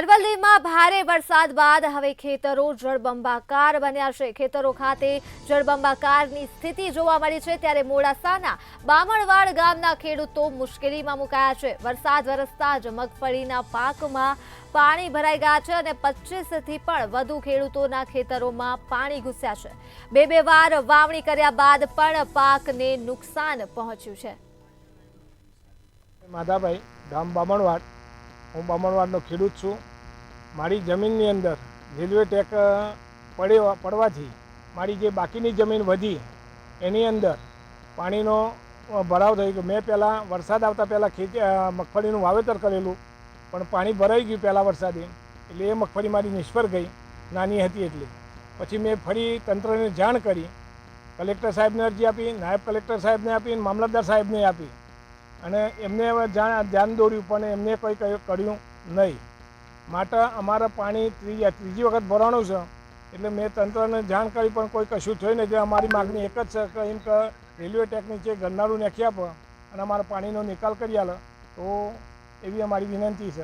અરવલ્લીમાં ભારે વરસાદ બાદ હવે ખેતરો જળબંબાકાર બન્યા છે। ખેતરો ખાતે જળબંબાકારની સ્થિતિ જોવા મળી છે, ત્યારે મોડાસાના બામણવાડ ગામના ખેડૂતો મુશ્કેલીમાં મુકાયા છે। વરસાદ વરસતા જ મગફળીના પાકમાં પાણી ભરાઈ ગયા છે અને 25થી પણ વધુ ખેડૂતોના ખેતરોમાં પાણી ઘૂસ્યા છે। બે વાર વાવણી કર્યા બાદ પણ પાકને નુકસાન પહોંચ્યું છે। માધાભાઈ ગામ બામણવાડ, હું બામણવાડનો ખેડૂત છું। મારી જમીનની અંદર રેલવે ટેક પડવાથી મારી જે બાકીની જમીન વધી એની અંદર પાણીનો ભરાવ થઈ ગયો। મેં પહેલાં વરસાદ આવતા પહેલાં મગફળીનું વાવેતર કરેલું, પણ પાણી ભરાઈ ગયું પહેલાં વરસાદે, એટલે એ મગફળી મારી નિષ્ફળ ગઈ, નાની હતી એટલે। પછી મેં ફરી તંત્રને જાણ કરી, કલેક્ટર સાહેબને અરજી આપી, નાયબ કલેક્ટર સાહેબને આપી, મામલતદાર સાહેબને આપી, અને એમને ધ્યાન દોર્યું, પણ એમને કોઈ કર્યું નહીં। માટે અમારા પાણી ત્રીજી વખત ભરાણું છે, એટલે મેં તંત્રને જાણ કરી, પણ કોઈ કશું થયું નહીં। અમારી માગણી એક જ છે કે એમ કે રેલવે ટેક નીચે ગરનાળું નાખી આપો અને અમારા પાણીનો નિકાલ કરી આલે, તો એવી અમારી વિનંતી છે।